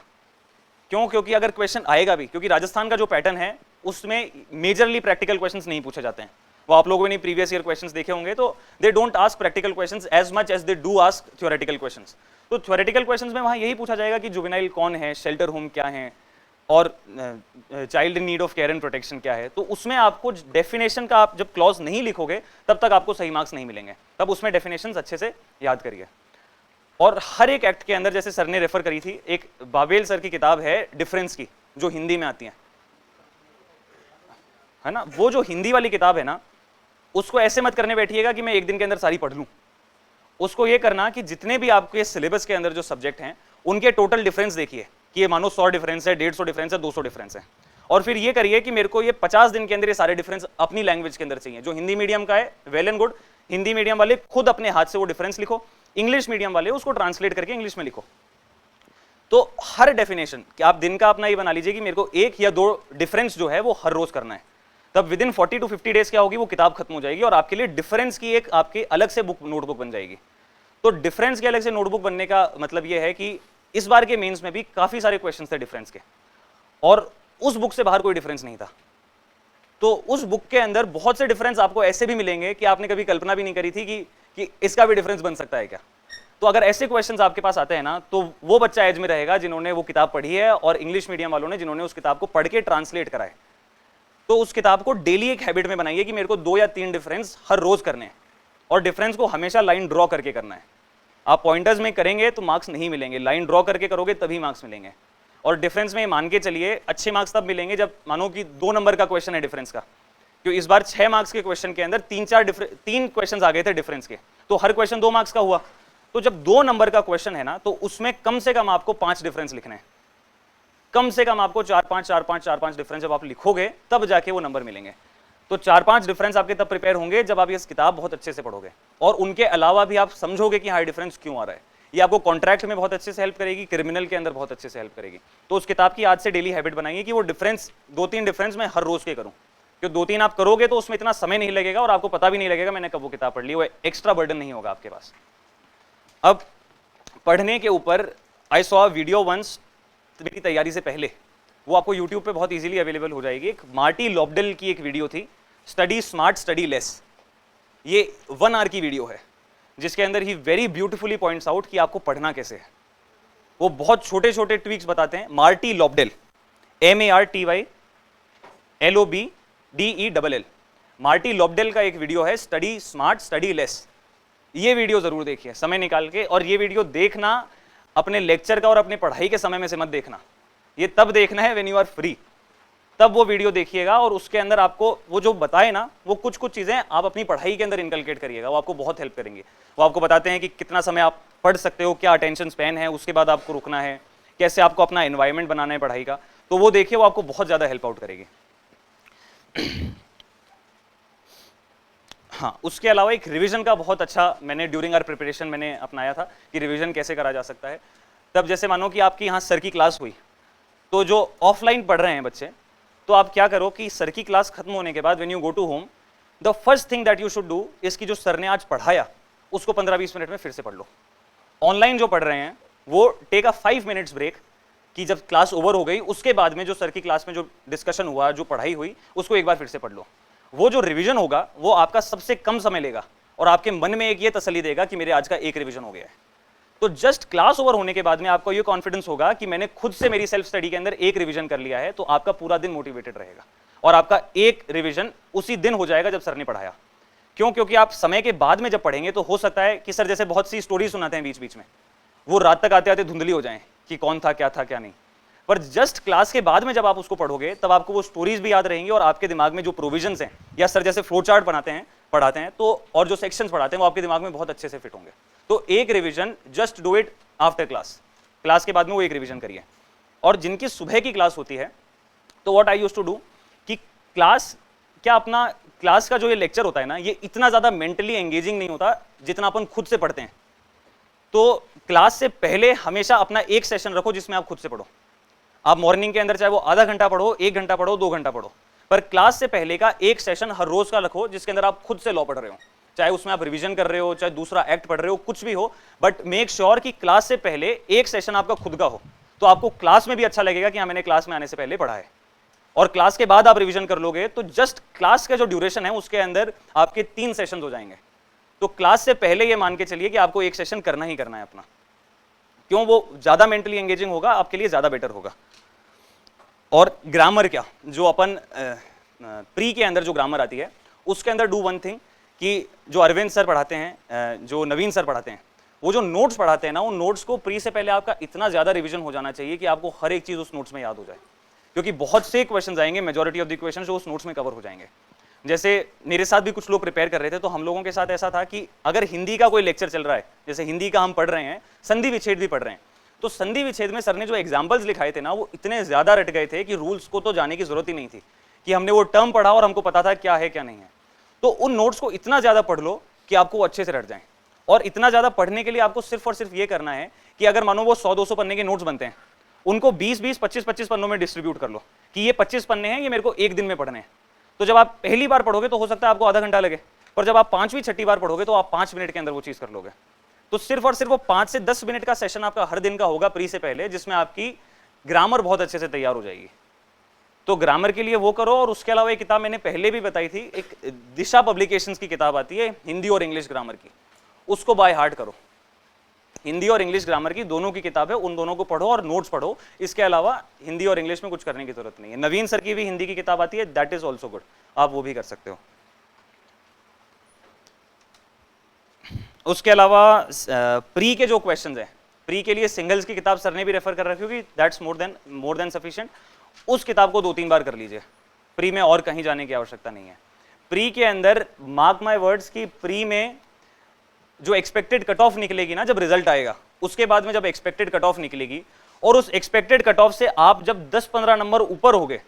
क्यों? क्योंकि अगर क्वेश्चन आएगा भी, क्योंकि राजस्थान का जो पैटर्न है उसमें मेजरली प्रैक्टिकल क्वेश्चंस नहीं पूछे जाते हैं। वो आप लोगों ने प्रीवियस ईयर क्वेश्चंस देखे होंगे, तो they don't ask practical questions as much as they do ask theoretical questions. तो थ्योरेटिकल क्वेश्चंस में वहां यही पूछा जाएगा कि जुवेनाइल कौन है, शेल्टर होम क्या है, और child in need of care and protection क्या है। तो उसमें आपको डेफिनेशन का आप जब क्लॉज नहीं लिखोगे तब तक आपको सही मार्क्स नहीं मिलेंगे, तब उसमें डेफिनेशंस अच्छे से याद करिए। और हर एक एक्ट के अंदर, जैसे सर ने रेफर करी थी, एक बाबेल सर की किताब है डिफरेंस की, जो हिंदी में आती है ना, वो जो हिंदी वाली किताब है ना, उसको ऐसे मत करने बैठिएगा कि मैं एक दिन के अंदर सारी पढ़ लूं। उसको ये करना कि जितने भी आपके सिलेबस के अंदर जो सब्जेक्ट हैं उनके टोटल डिफरेंस देखिए कि ये मानो 100 डिफरेंस है, 150 डिफरेंस है, 200 डिफरेंस है, और फिर ये करिए कि मेरे को ये 50 दिन के अंदर ये सारे डिफरेंस अपनी लैंग्वेज के अंदर चाहिए। जो हिंदी मीडियम का है well and good, Hindi medium वाले खुद अपने हाथ से वो डिफरेंस लिखो, इंग्लिश मीडियम वाले उसको ट्रांसलेट करके इंग्लिश में लिखो। तो हर डेफिनेशन कि आप दिन का अपना ये बना लीजिए कि मेरे को 1 या 2 डिफरेंस जो है वो हर रोज करना है, तब विद इन 40 to 50 डेज क्या होगी, वो किताब खत्म हो जाएगी और आपके लिए डिफरेंस की एक आपकी अलग से बुक नोटबुक बन जाएगी। तो डिफरेंस की अलग से नोटबुक बनने का मतलब ये है कि इस बार के मेंस में भी काफी सारे क्वेश्चंस थे डिफरेंस के, और उस बुक से बाहर कोई डिफरेंस नहीं था। तो उस बुक के अंदर बहुत से डिफरेंस आपको ऐसे भी मिलेंगे कि आपने कभी कल्पना भी नहीं करी थी कि इसका भी डिफरेंस बन सकता है क्या। तो अगर ऐसे क्वेश्चंस आपके पास आते हैं ना, तो वो बच्चा एज में रहेगा जिन्होंने वो किताब पढ़ी है, और इंग्लिश मीडियम वालों ने जिन्होंने उस किताब को पढ़ के ट्रांसलेट करा है। तो उस किताब को डेली एक हैबिट में बनाइए कि मेरे को 2 या 3 डिफरेंस हर रोज करने हैं, और डिफरेंस को हमेशा लाइन ड्रॉ करके करना है। आप पॉइंटर्स में करेंगे तो मार्क्स नहीं मिलेंगे, लाइन ड्रॉ करके करोगे तभी मार्क्स मिलेंगे। और डिफरेंस में मान के चलिए अच्छे मार्क्स तब मिलेंगे जब मानो कि 2 नंबर का क्वेश्चन है डिफरेंस का, क्योंकि इस बार 6 मार्क्स के क्वेश्चन के अंदर 3 क्वेश्चन आ गए थे डिफरेंस के, तो हर क्वेश्चन 2 मार्क्स का हुआ। तो जब 2 नंबर का क्वेश्चन है ना, तो उसमें कम से कम आपको 5 डिफरेंस लिखने हैं, कम से कम आपको 4-5 डिफरेंस जब आप लिखोगे तब जाके वो नंबर मिलेंगे। तो 4-5 डिफरेंस आपके तब प्रिपेयर होंगे जब आप ये किताब बहुत अच्छे से पढ़ोगे, और उनके अलावा भी आप समझोगे कि हाँ डिफरेंस क्यों आ रहा है। ये आपको कॉन्ट्रैक्ट में बहुत अच्छे से हेल्प करेगी, क्रिमिनल के अंदर बहुत अच्छे से हेल्प करेगी। तो उस किताब की आज से डेली हैबिट बनाइए कि वो डिफरेंस 2-3 डिफरेंस मैं हर रोज के करूं, क्योंकि 2-3 आप करोगे तो उसमें इतना समय नहीं लगेगा और आपको पता भी नहीं लगेगा मैंने कब वो किताब पढ़ ली, वो एक्स्ट्रा बर्डन नहीं होगा आपके पास। अब पढ़ने के ऊपर आई सॉ वीडियो वंस मेरी तैयारी से पहले, वो आपको यूट्यूब पे बहुत इजीली अवेलेबल हो जाएगी। एक मार्टी लॉबडेल की एक वीडियो थी, स्टडी स्मार्ट स्टडी लेस। ये 1 आवर की वीडियो है जिसके अंदर ही वेरी ब्यूटीफुली पॉइंट्स आउट कि आपको पढ़ना कैसे है। वो बहुत छोटे छोटे ट्विक्स बताते हैं। मार्टी लॉबडेल, MARTY LOBDEL, मार्टी लॉबडेल का एक वीडियो है, स्टडी स्मार्ट स्टडी लेस। ये वीडियो जरूर देखिए समय निकाल के, और ये वीडियो देखना अपने लेक्चर का और अपने पढ़ाई के समय में से मत देखना, ये तब देखना है व्हेन यू आर फ्री, तब वो वीडियो देखिएगा। और उसके अंदर आपको वो जो बताए ना, वो कुछ कुछ चीजें आप अपनी पढ़ाई के अंदर इनकलकेट करिएगा, वो आपको बहुत हेल्प करेंगे। वो आपको बताते हैं कि कितना समय आप पढ़ सकते हो, क्या अटेंशन स्पैन है, उसके बाद आपको रुकना है, कैसे आपको अपना एनवायरनमेंट बनाना है पढ़ाई का, तो वो देखिए, वो आपको बहुत ज्यादा हेल्प आउट करेगी। हाँ, उसके अलावा एक रिवीजन का बहुत अच्छा मैंने ड्यूरिंग आवर प्रिपरेशन मैंने अपनाया था कि रिवीजन कैसे करा जा सकता है। तब जैसे मानो कि आपकी यहाँ सर की क्लास हुई, तो जो ऑफलाइन पढ़ रहे हैं बच्चे, तो आप क्या करो कि सर की क्लास खत्म होने के बाद when you go to home, the first thing that you should do is कि जो सर ने आज पढ़ाया उसको 15-20 मिनट में फिर से पढ़ लो। ऑनलाइन जो पढ़ रहे हैं वो टेक अ 5 मिनट्स ब्रेक, कि जब क्लास ओवर हो गई उसके बाद में जो सर की क्लास में जो डिस्कशन हुआ, जो पढ़ाई हुई, उसको एक बार फिर से पढ़ लो। वो जो रिवीजन होगा वो आपका सबसे कम समय लेगा और आपके मन में एक ये तसल्ली देगा कि मेरे आज का एक रिवीजन हो गया है। तो जस्ट क्लास ओवर होने के बाद में आपको ये कॉन्फिडेंस होगा कि मैंने खुद से मेरी सेल्फ स्टडी के अंदर एक रिवीजन कर लिया है, तो आपका पूरा दिन मोटिवेटेड रहेगा और आपका एक रिवीजन उसी दिन हो जाएगा जब सर ने पढ़ाया। क्यों? क्योंकि आप समय के बाद में जब पढ़ेंगे तो हो सकता है कि सर जैसे बहुत सी स्टोरी सुनाते हैं बीच बीच में, वो रात तक आते आते धुंधली हो जाएं कि कौन था, क्या था, क्या नहीं। पर जस्ट क्लास के बाद में जब आप उसको पढ़ोगे तब आपको वो स्टोरीज भी याद रहेंगी और आपके दिमाग में जो प्रोविजंस हैं, या सर जैसे फ्लो चार्ट पढ़ाते हैं तो, और जो सेक्शंस पढ़ाते हैं वो आपके दिमाग में बहुत अच्छे से फिट होंगे। तो एक revision just do it after class, class के बाद में वो एक रिवीजन करिए। और जिनकी सुबह की क्लास होती है, तो what I used to do कि क्लास, क्या अपना क्लास का जो ये लेक्चर होता है ना, ये इतना ज्यादा मेंटली एंगेजिंग नहीं होता जितना अपन खुद से पढ़ते हैं। तो क्लास से पहले हमेशा अपना एक सेशन रखो जिसमें आप खुद से पढ़ो। आप मॉर्निंग के अंदर चाहे वो आधा घंटा पढ़ो, 1 घंटा पढ़ो, 2 घंटा पढ़ो, पर क्लास से पहले का एक सेशन हर रोज का रखो जिसके अंदर आप खुद से लॉ पढ़ रहे हो, चाहे उसमें आप रिवीजन कर रहे हो, चाहे दूसरा एक्ट पढ़ रहे हो, कुछ भी हो, बट मेक श्योर कि क्लास से पहले एक सेशन आपका खुद का हो, तो आपको क्लास में भी अच्छा लगेगा कि हाँ मैंने क्लास में आने से पहले पढ़ा है। और क्लास के बाद आप रिवीजन कर लोगे तो जस्ट क्लास का जो ड्यूरेशन है उसके अंदर आपके 3 सेशन हो जाएंगे। तो क्लास से पहले ये मान के चलिए कि आपको एक सेशन करना ही करना है अपना। क्यों? वो ज्यादा मेंटली एंगेजिंग होगा, आपके लिए ज्यादा बेटर होगा। और ग्रामर क्या, जो अपन प्री के अंदर जो ग्रामर आती है उसके अंदर डू वन थिंग कि जो अरविंद सर पढ़ाते हैं, जो नवीन सर पढ़ाते हैं, वो जो नोट्स पढ़ाते हैं ना, उन नोट्स को प्री से पहले आपका इतना ज्यादा रिवीजन हो जाना चाहिए कि आपको हर एक चीज उस नोट्स में याद हो जाए, क्योंकि बहुत से क्वेश्चन आएंगे, मेजॉरिटी ऑफ द क्वेश्चन जो उस नोट्स में कवर हो जाएंगे। जैसे मेरे साथ भी कुछ लोग प्रिपेयर कर रहे थे, तो हम लोगों के साथ ऐसा था कि अगर हिंदी का कोई लेक्चर चल रहा है, जैसे हिंदी का हम पढ़ रहे हैं, संधि विच्छेद भी पढ़ रहे हैं, तो संधि विच्छेद में सर ने जो एग्जाम्पल्स लिखाए थे ना, वो इतने ज्यादा रट गए थे कि रूल्स को तो जाने की जरूरत ही नहीं थी, कि हमने वो टर्म पढ़ा और हमको पता था क्या है क्या नहीं है। तो उन नोट्स को इतना ज्यादा पढ़ लो कि आपको अच्छे से रट जाए। और इतना ज्यादा पढ़ने के लिए आपको सिर्फ और सिर्फ ये करना है कि अगर मानो वो 100-200 पन्ने के नोट्स बनते हैं, उनको 20-20, 25-25 पन्नों में डिस्ट्रीब्यूट कर लो कि ये 25 पन्ने हैं, ये मेरे को एक दिन में पढ़ने हैं। तो जब आप पहली बार पढ़ोगे तो हो सकता है आपको आधा घंटा लगे, पर जब आप 5वीं 6ठी बार पढ़ोगे तो आप 5 मिनट के अंदर वो चीज कर लोगे। तो सिर्फ और सिर्फ वो 5 से 10 मिनट का सेशन आपका हर दिन का होगा प्री से पहले, जिसमें आपकी ग्रामर बहुत अच्छे से तैयार हो जाएगी। तो ग्रामर के लिए वो करो। और उसके अलावा एक किताब मैंने पहले भी बताई थी, एक दिशा पब्लिकेशंस की किताब आती है हिंदी और इंग्लिश ग्रामर की, उसको बाय हार्ट करो। हिंदी और इंग्लिश ग्रामर की दोनों की किताब है, उन दोनों को पढ़ो और नोट्स पढ़ो। इसके अलावा हिंदी और इंग्लिश में कुछ करने की जरूरत नहीं है। नवीन सर की भी हिंदी की किताब आती है, दैट इज ऑल्सो गुड, आप वो भी कर सकते हो। उसके अलावा प्री के जो क्वेश्चंस हैं, प्री के लिए सिंगल्स की किताब सर ने भी रेफर कर रखी होगी, दैट्स मोर देन सफिशिएंट। उस किताब को 2-3 बार कर लीजिए, प्री में और कहीं जाने की आवश्यकता नहीं है। प्री के अंदर मार्क माय वर्ड्स की प्री में जो एक्सपेक्टेड कट ऑफ निकलेगी ना, जब रिजल्ट आएगा उसके बाद में जब एक्सपेक्टेड कट ऑफ निकलेगी, और उस एक्सपेक्टेड कट ऑफ से आप जब 10-15 नंबर ऊपर हो गए,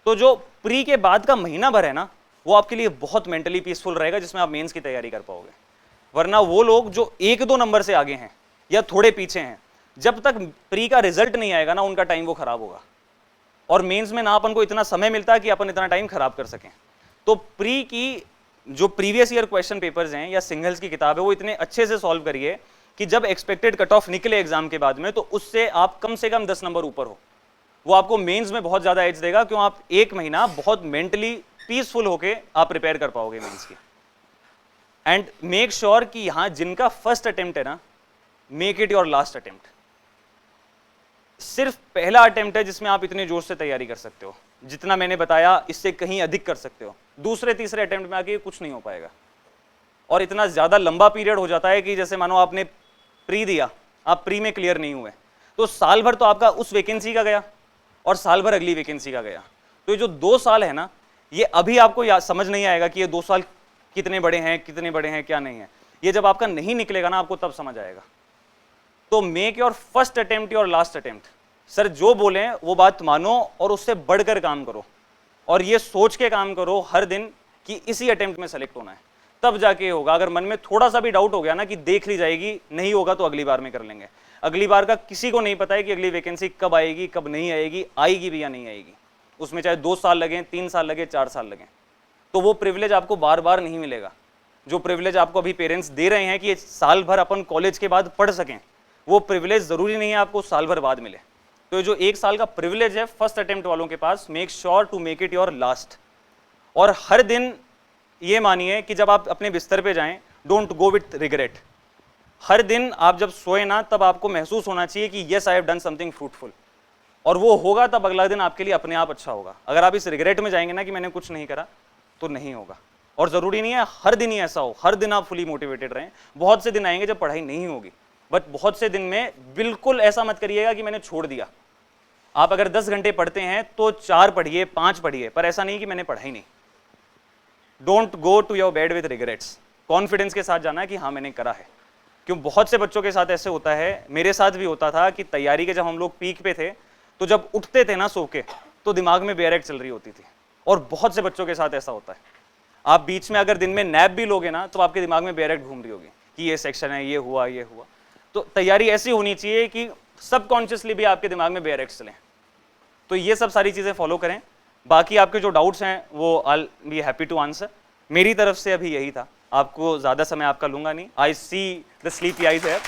तो जो प्री के बाद का महीना भर है ना, वो आपके लिए बहुत मेंटली पीसफुल रहेगा, जिसमें आप मेंस की तैयारी कर पाओगे। वरना वो लोग जो 1-2 नंबर से आगे हैं या थोड़े पीछे हैं, जब तक प्री का रिजल्ट नहीं आएगा ना, उनका टाइम वो खराब होगा। और मेंस में ना अपन को इतना समय मिलता है कि अपन इतना टाइम खराब कर सकें। तो प्री की जो प्रीवियस ईयर क्वेश्चन पेपर्स हैं या सिंगल्स की किताब है, वो इतने अच्छे से सॉल्व करिए कि जब एक्सपेक्टेड कट ऑफ निकले एग्जाम के बाद में, तो उससे आप कम से कम 10 नंबर ऊपर हो। वो आपको मेंस में बहुत ज्यादा एज देगा, क्यों? आप 1 महीना बहुत मेंटली पीसफुल होके आप प्रिपेयर कर पाओगे मेंस की। एंड मेक श्योर कि यहां जिनका फर्स्ट अटेम्प्ट है ना, make it your last attempt. सिर्फ पहला अटेम्प्ट है जिसमें आप इतने जोश से तैयारी कर सकते हो, जितना मैंने बताया इससे कहीं अधिक कर सकते हो। दूसरे तीसरे अटेम्प्ट में आके कुछ नहीं हो पाएगा, और इतना ज़्यादा लंबा पीरियड हो जाता है कि जैसे मानो आपने प्री दिया, आप प्री में क्लियर नहीं हुए तो साल भर तो आपका उस वैकेंसी का गया और साल भर अगली वैकेंसी का गया। तो ये जो 2 साल है ना, ये अभी आपको समझ नहीं आएगा कि ये 2 साल कितने बड़े हैं क्या नहीं है। ये जब आपका नहीं निकलेगा ना, आपको तब समझ आएगा। तो make your first attempt your last attempt. Sir जो बोले वो बात मानो और उससे बढ़कर काम करो, और ये सोच के काम करो हर दिन कि इसी अटेम्प्ट में सेलेक्ट होना है, तब जाके होगा। अगर मन में थोड़ा सा भी डाउट हो गया ना कि देख ली जाएगी, नहीं होगा तो अगली बार में कर लेंगे। अगली बार का किसी को नहीं पता है कि अगली वैकेंसी कब आएगी, कब नहीं आएगी, आएगी भी या नहीं आएगी। उसमें चाहे 2 साल लगे, 3 साल लगे, 4 साल लगे, तो वो प्रिविलेज आपको बार बार नहीं मिलेगा। जो प्रिविलेज आपको अभी पेरेंट्स दे रहे हैं कि साल भर अपन कॉलेज के बाद पढ़ सकें, वो प्रिविलेज जरूरी नहीं है आपको साल भर बाद मिले। तो ये जो 1 साल का प्रिविलेज है फर्स्ट अटेम्प्ट वालों के पास, make sure to make it your last. और हर दिन ये मानिए कि जब आप अपने बिस्तर पे जाएं, डोंट गो विथ रिग्रेट। हर दिन आप जब सोए ना, तब आपको महसूस होना चाहिए कि yes I have done something fruitful, और वो होगा तब अगला दिन आपके लिए अपने आप अच्छा होगा। अगर आप इस रिग्रेट में जाएंगे ना कि मैंने कुछ नहीं करा, तो नहीं होगा। और ज़रूरी नहीं है हर दिन ही ऐसा हो, हर दिन आप फुली मोटिवेटेड रहें। बहुत से दिन आएंगे जब पढ़ाई नहीं होगी, बट बहुत से दिन में बिल्कुल ऐसा मत करिएगा कि मैंने छोड़ दिया। आप अगर 10 घंटे पढ़ते हैं तो 4 पढ़िए, 5 पढ़िए, पर ऐसा नहीं कि मैंने पढ़ा ही नहीं। Don't go to your bed with regrets. Confidence के साथ जाना है कि हाँ मैंने करा है। क्यों बहुत से बच्चों के साथ ऐसे होता है, मेरे साथ भी होता था कि तैयारी के जब हम लोग पीक पे थे, तो जब उठते थे ना सो के, तो दिमाग में बेरैक चल रही होती थी। और बहुत से बच्चों के साथ ऐसा होता है, आप बीच में अगर दिन में नैप भी लोगे ना, तो आपके दिमाग में बेरैक घूम रही होगी कि ये सेक्शन है, ये हुआ, ये हुआ। तो तैयारी ऐसी होनी चाहिए कि सबकॉन्शियसली भी आपके दिमाग में बेरैक चलें। तो ये सब सारी चीज़ें फॉलो करें। बाकी आपके जो डाउट्स हैं वो आई बी हैप्पी टू आंसर। मेरी तरफ से अभी यही था, आपको ज़्यादा समय आपका लूँगा नहीं। आई सी द स्लीपी आइज है।